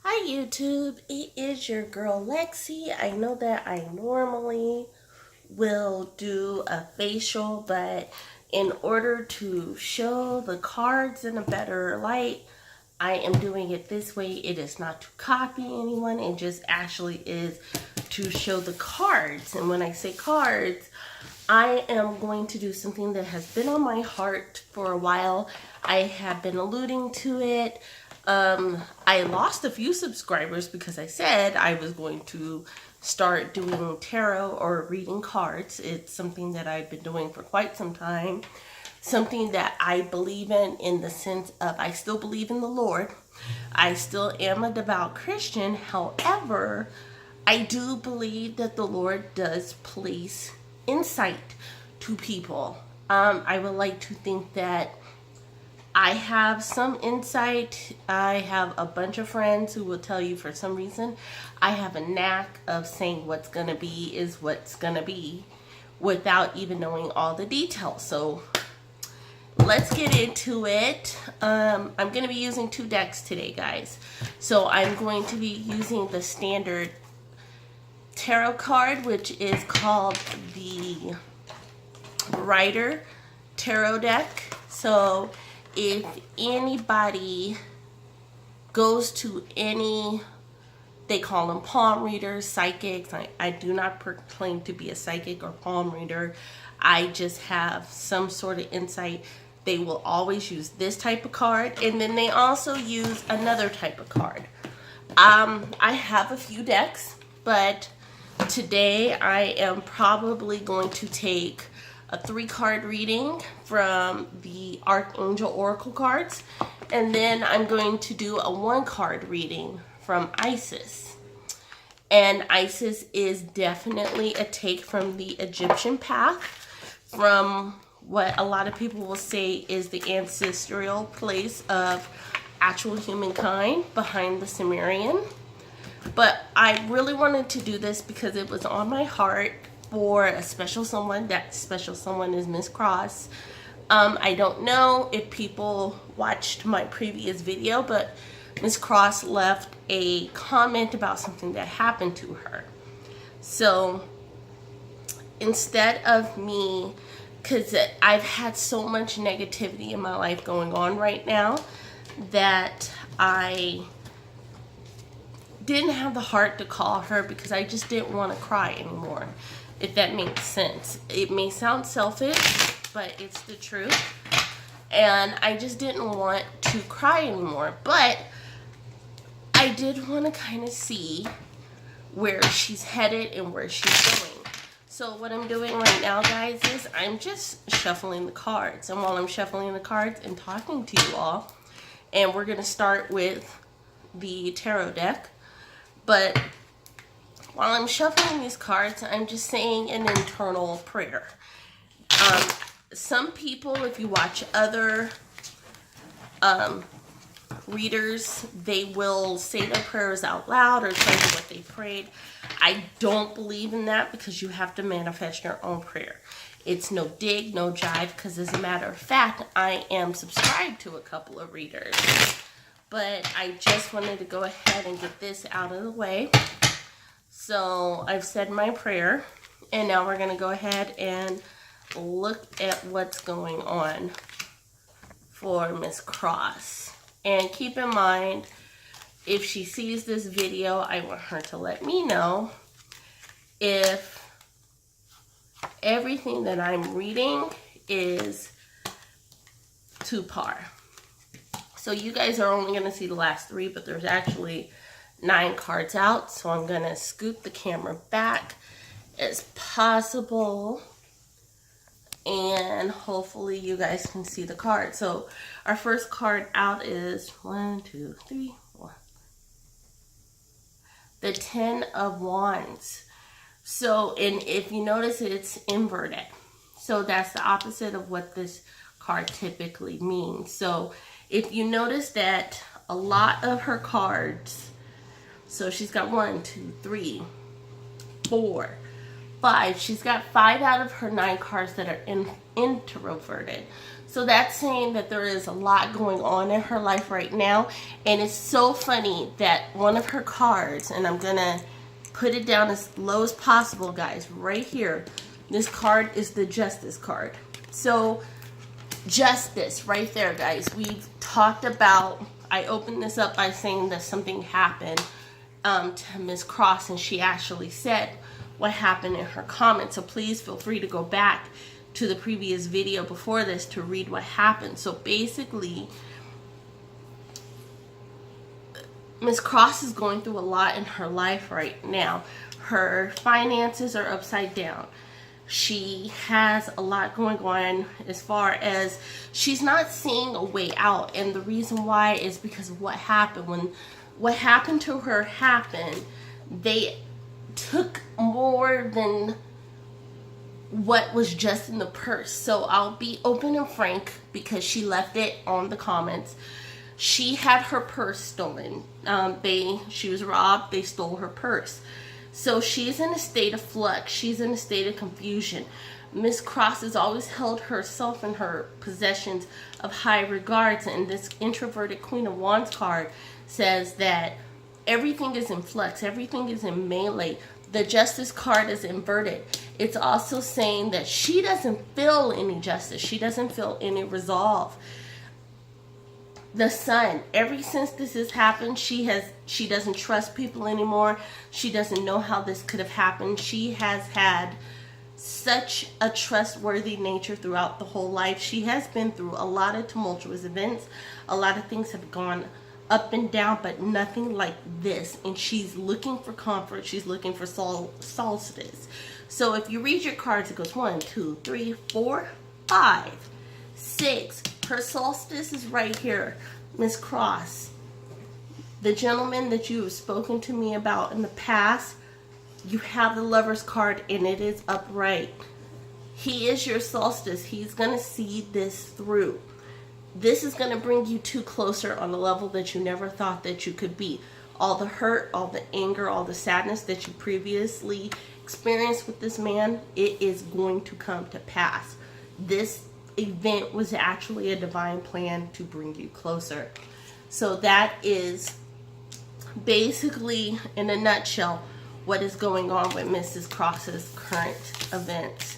Hi YouTube, it is your girl Lexi. I know that I normally will do a facial, but in order to show the cards in a better light, I am doing it this way. It is not to copy anyone, it just actually is to show the cards. And when I say cards, I am going to do something that has been on my heart for a while. I have been alluding to it. I lost a few subscribers because I said I was going to start doing tarot or reading cards. It's something that I've been doing for quite some time. Something that I believe in the sense of I still believe in the Lord. I still am a devout Christian. However, I do believe that the Lord does place insight to people. I would like to think that I have some insight. I have a bunch of friends who will tell you for some reason I have a knack of saying what's going to be is what's going to be without even knowing all the details. So let's get into it. I'm going to be using two decks today, guys. So I'm going to be using the standard tarot card, which is called the Rider Tarot deck. So if anybody goes to any, they call them palm readers, psychics. I do not proclaim to be a psychic or palm reader. I just have some sort of insight. They will always use this type of card, and then they also use another type of card. I have a few decks, but today I am probably going to take a 3-card reading from the Archangel Oracle cards, and then I'm going to do a 1-card reading from Isis. And Isis is definitely a take from the Egyptian path, from what a lot of people will say is the ancestral place of actual humankind behind the Sumerian. But I really wanted to do this because it was on my heart for a special someone. That special someone is Miss Cross. I don't know if people watched my previous video, but Miss Cross left a comment about something that happened to her. So instead of me, because I've had so much negativity in my life going on right now that I didn't have the heart to call her because I just didn't want to cry anymore, if that makes sense. It may sound selfish, but it's the truth. And I just didn't want to cry anymore. But I did want to kind of see where she's headed and where she's going. So what I'm doing right now, guys, is I'm just shuffling the cards. And while I'm shuffling the cards and talking to you all, and we're going to start with the tarot deck. But while I'm shuffling these cards, I'm just saying an internal prayer. Some people, if you watch other readers, they will say their prayers out loud or tell you what they prayed. I don't believe in that because you have to manifest your own prayer. It's no dig, no jive, because as a matter of fact, I am subscribed to a couple of readers. But I just wanted to go ahead and get this out of the way. So I've said my prayer, and now we're going to go ahead and look at what's going on for Miss Cross. And keep in mind, if she sees this video, I want her to let me know if everything that I'm reading is to par. So you guys are only going to see the last 3, but there's actually 9 cards out. So I'm going to scoot the camera back as possible, and hopefully you guys can see the card. So our first card out is 1, 2, 3, 4. The 10 of Wands. So, and if you notice, it's inverted. So that's the opposite of what this card typically means. So if you notice that a lot of her cards, so she's got 1, 2, 3, 4, 5. She's got 5 out of her 9 cards that are introverted. So that's saying that there is a lot going on in her life right now. And it's so funny that one of her cards, and I'm going to put it down as low as possible, guys, right here. This card is the Justice card. So justice right there, guys. We've talked about, I opened this up by saying that something happened to Miss Cross, and she actually said what happened in her comments. So please feel free to go back to the previous video before this to read what happened. So basically, Miss Cross is going through a lot in her life right now. Her finances are upside down. She has a lot going on as far as she's not seeing a way out. And the reason why is because of what happened. When what happened to her happened, they took more than what was just in the purse. So I'll be open and frank because she left it on the comments. She had her purse stolen. She was robbed. They stole her purse. So she's in a state of flux. She's in a state of confusion. Miss Cross has always held herself and her possessions of high regards. And this introverted Queen of Wands card says that everything is in flux. Everything is in melee. The Justice card is inverted. It's also saying that she doesn't feel any justice. She doesn't feel any resolve. The Sun, ever since this has happened, she doesn't trust people anymore. She doesn't know how this could have happened. She has had such a trustworthy nature throughout the whole life. She has been through a lot of tumultuous events. A lot of things have gone up and down, but nothing like this. And she's looking for comfort. She's looking for solstice. So if you read your cards, it goes 1, 2, 3, 4, 5, 6. Her solstice is right here, Miss Cross. The gentleman that you have spoken to me about in the past, you have the Lover's card and it is upright. He is your solstice. He's going to see this through. This is going to bring you two closer on a level that you never thought that you could be. All the hurt, all the anger, all the sadness that you previously experienced with this man, it is going to come to pass. This event was actually a divine plan to bring you closer. So that is basically, in a nutshell, what is going on with Mrs. Cross's current events.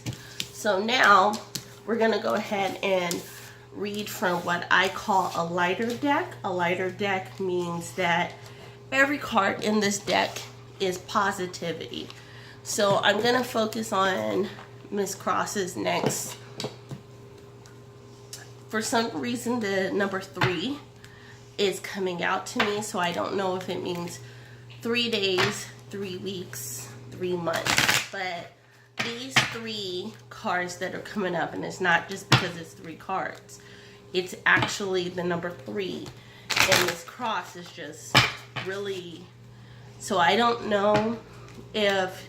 So now we're going to go ahead and read from what I call a lighter deck. A lighter deck means that every card in this deck is positivity. So I'm going to focus on Miss Cross's next. For some reason, the number 3 is coming out to me, so I don't know if it means 3 days, 3 weeks, 3 months. But these 3 cards that are coming up, and it's not just because it's 3 cards. It's actually the number 3. And this cross is just really... So I don't know if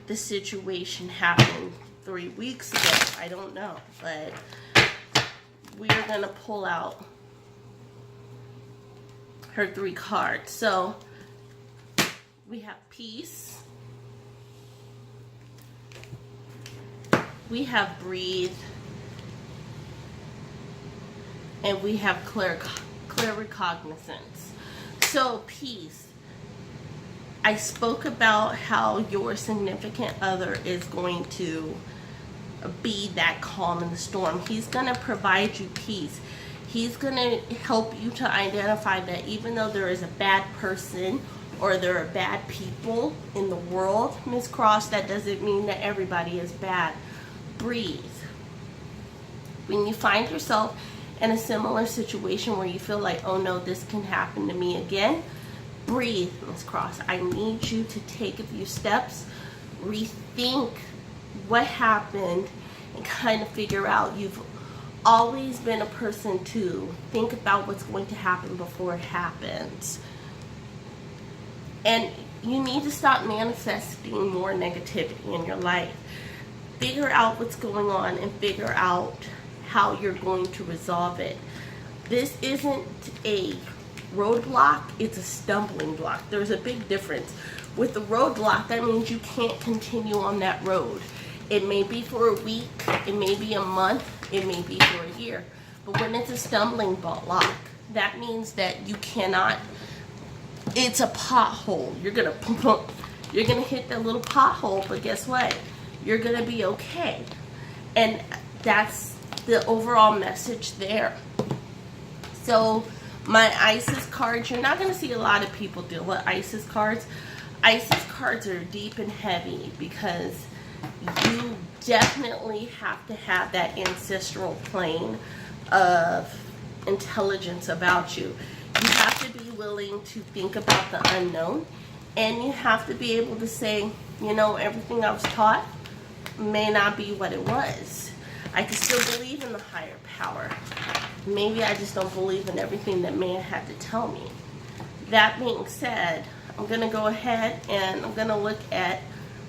the situation happened 3 weeks ago. I don't know, but... we are going to pull out her 3 cards. So we have peace. We have breathe. And we have clear recognizance. So peace. I spoke about how your significant other is going to be that calm in the storm. He's going to provide you peace. He's going to help you to identify that even though there is a bad person or there are bad people in the world, Miss Cross, that doesn't mean that everybody is bad. Breathe. When you find yourself in a similar situation where you feel like, oh no, this can happen to me again, breathe, Miss Cross. I need you to take a few steps, rethink what happened, and kind of figure out. You've always been a person to think about what's going to happen before it happens. And you need to stop manifesting more negativity in your life. Figure out what's going on and figure out how you're going to resolve it. This isn't a roadblock, it's a stumbling block. There's a big difference. With the roadblock, that means you can't continue on that road. It may be for a week, it may be a month, it may be for a year. But when it's a stumbling block, that means that you cannot, it's a pothole. You're gonna hit that little pothole, but guess what? You're gonna be okay. And that's the overall message there. So my ISIS cards, you're not gonna see a lot of people deal with ISIS cards. ISIS cards are deep and heavy because you definitely have to have that ancestral plane of intelligence about you. You have to be willing to think about the unknown, and you have to be able to say, you know, everything I was taught may not be what it was. I can still believe in the higher power. Maybe I just don't believe in everything that man had to tell me. That being said, I'm going to go ahead and I'm going to look at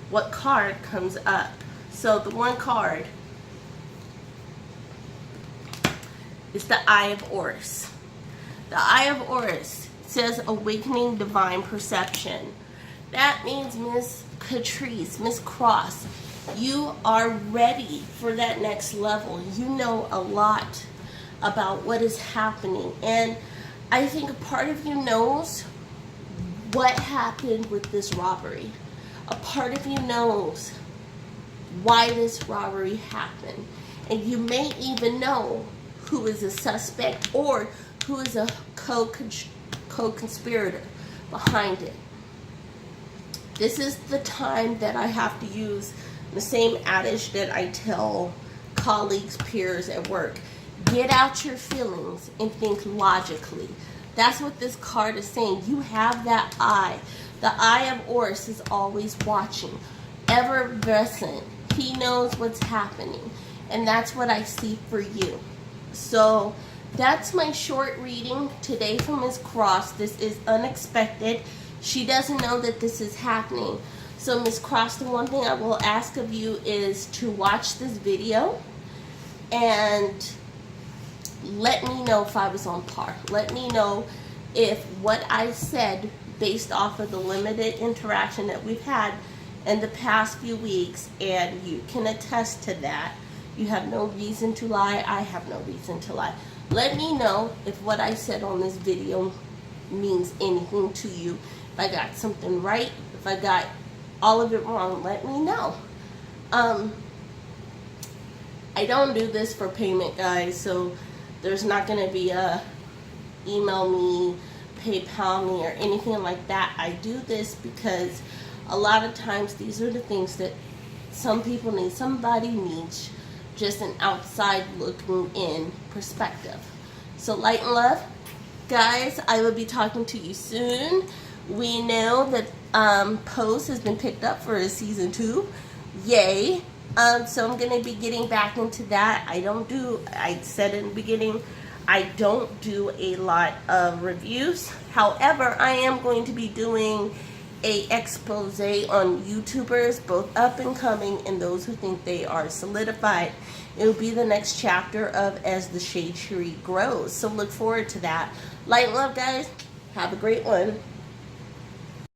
what card comes up. So the one card is the Eye of Horus. The Eye of Horus says awakening divine perception. That means Miss Catrice, Miss Cross, you are ready for that next level. You know a lot about what is happening. And I think a part of you knows what happened with this robbery. A part of you knows why this robbery happened. And you may even know who is a suspect or who is a co-conspirator behind it. This is the time that I have to use the same adage that I tell colleagues, peers at work. Get out your feelings and think logically. That's what this card is saying. You have that eye. The Eye of Horus is always watching, ever present. He knows what's happening. And that's what I see for you. So that's my short reading today from Miss Cross. This is unexpected. She doesn't know that this is happening. So Miss Cross, the one thing I will ask of you is to watch this video and let me know if I was on par. Let me know if what I said, based off of the limited interaction that we've had in the past few weeks, and you can attest to that. You have no reason to lie. I have no reason to lie. Let me know if what I said on this video means anything to you. If I got something right, if I got all of it wrong, let me know. I don't do this for payment, guys, so there's not going to be a email me, PayPal me, or anything like that. I do this because a lot of times these are the things that some people need. Somebody needs just an outside looking in perspective. So light and love, guys. I will be talking to you soon. We know that Post has been picked up for a season 2. Yay. So I'm going to be getting back into that. I said in the beginning, I don't do a lot of reviews. However, I am going to be doing a expose on YouTubers, both up and coming and those who think they are solidified. It will be the next chapter of As the Shade Tree Grows. So look forward to that. Light and love, guys. Have a great one.